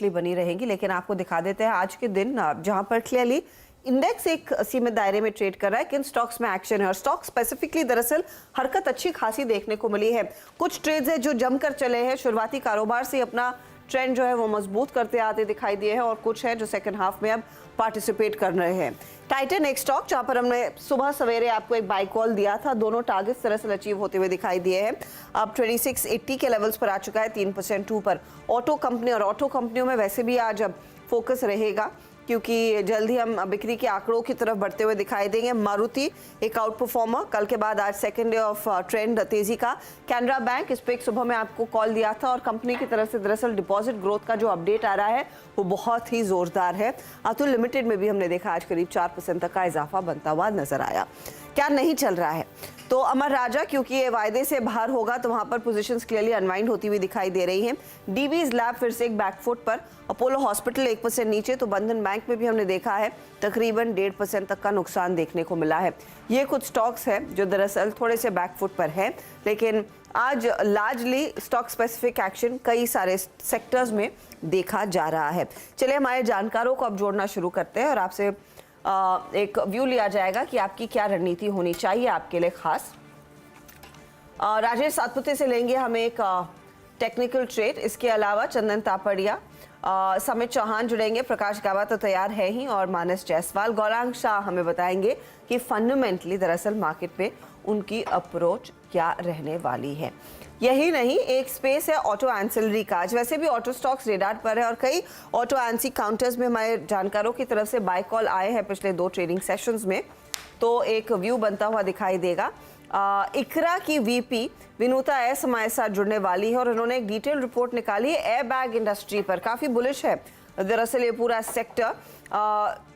बनी रहेंगी, लेकिन आपको दिखा देते हैं आज के दिन जहां पर क्लियरली इंडेक्स एक सीमित दायरे में ट्रेड कर रहा है। किन स्टॉक्स में एक्शन है और स्टॉक स्पेसिफिकली दरअसल हरकत अच्छी खासी देखने को मिली है। कुछ ट्रेड्स है जो जमकर चले हैं, शुरुआती कारोबार से अपना ट्रेंड जो है वो मजबूत करते आते दिखाई दिए हैं, और कुछ है जो सेकंड हाफ में अब पार्टिसिपेट कर रहे हैं। टाइटन एक स्टॉक जहां पर हमने सुबह सवेरे आपको एक बाय कॉल दिया था, दोनों टारगेट्स दरअसल अचीव होते हुए दिखाई दिए हैं। अब 2680 के लेवल्स पर आ चुका है, 3% ऊपर। ऑटो कंपनी और ऑटो कंपनियों में वैसे भी आज अब फोकस रहेगा, क्योंकि जल्द ही हम बिक्री के आंकड़ों की तरफ बढ़ते हुए दिखाई देंगे। मारुति एक आउट परफॉर्मर, कल के बाद आज सेकंड डे ऑफ ट्रेंड तेजी का। कैनरा बैंक, इस पे एक सुबह में आपको कॉल दिया था, और कंपनी की तरफ से दरअसल डिपॉजिट ग्रोथ का जो अपडेट आ रहा है वो बहुत ही जोरदार है। अतुल लिमिटेड में भी हमने देखा आज करीब 4% तक का इजाफा बनता हुआ नजर आया। क्या नहीं चल रहा है, तो अमर राजा क्योंकि ये वायदे से बाहर होगा तो वहां पर पोजीशंस क्लियरली अनवाइंड होती हुई दिखाई दे रही हैं। डीवीज लैब फिर से एक बैकफुट पर, अपोलो हॉस्पिटल 1% नीचे, तो बंधन बैंक में भी हमने देखा है तकरीबन 1.5% तक का नुकसान देखने को मिला है। ये कुछ स्टॉक्स हैं जो दरअसल थोड़े से बैकफुट पर है, लेकिन आज लार्जली स्टॉक स्पेसिफिक एक्शन कई सारे सेक्टर्स में देखा जा रहा है। चलिए हमारे जानकारों को अब जोड़ना शुरू करते हैं और आपसे एक व्यू लिया जाएगा कि आपकी क्या रणनीति होनी चाहिए आपके लिए खास। राजेश सातपुते से लेंगे हम एक टेक्निकल ट्रेड, इसके अलावा चंदन तापड़िया, समित चौहान जुड़ेंगे, प्रकाश गावा तो तैयार है ही, और मानस जायसवाल। गौरांग शाह हमें बताएंगे कि फंडामेंटली दरअसल मार्केट पे उनकी अप्रोच क्या रहने वाली है। यही नहीं, एक स्पेस है ऑटो एंसिलरी का। आज वैसे भी ऑटो स्टॉक्स रेडार पर है, और कई ऑटो एंसी काउंटर्स में हमारे जानकारों की तरफ से बाय कॉल आए हैं पिछले 2 ट्रेडिंग सेशंस में, तो एक व्यू बनता हुआ दिखाई देगा। इकरा की वीपी विनुता एस हमारे साथ जुड़ने वाली है, और उन्होंने एक डिटेल रिपोर्ट निकाली है एयर बैग इंडस्ट्री पर। काफ़ी बुलिश है दरअसल ये पूरा सेक्टर,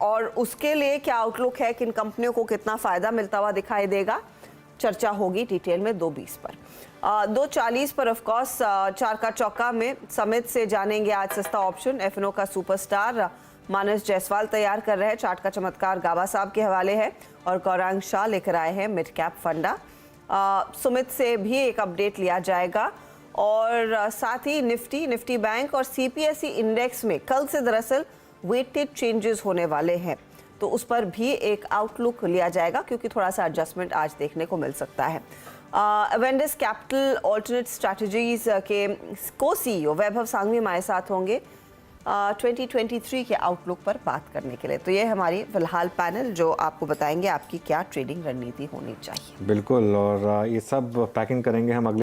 और उसके लिए क्या आउटलुक है, किन कंपनियों को कितना फ़ायदा मिलता हुआ दिखाई देगा, चर्चा होगी डिटेल में 2:20 पर। 2:40 पर ऑफकोर्स चार का चौका में समित से जानेंगे आज सस्ता ऑप्शन। एफएनओ का सुपरस्टार मानस जायसवाल तैयार कर रहे हैं, चार्ट का चमत्कार गावा साहब के हवाले है, और गौरांग शाह लेकर आए हैं मिड कैप फंडा। सुमित से भी एक अपडेट लिया जाएगा, और साथ ही निफ्टी बैंक और सीपीएसई इंडेक्स में कल से दरअसल वेटेड चेंजेस होने वाले हैं, तो उस पर भी एक आउटलुक लिया जाएगा, क्योंकि थोड़ा सा एडजस्टमेंट आज देखने को मिल सकता है। अवेंडस कैपिटल ऑल्टरनेट स्ट्रैटेजीज के को सीईओ वैभव सांघवी हमारे साथ होंगे 2023 के आउटलुक पर बात करने के लिए। तो ये हमारी फिलहाल पैनल जो आपको बताएंगे आपकी क्या ट्रेडिंग रणनीति होनी चाहिए। बिल्कुल, और ये सब पैकिंग करेंगे हम अगले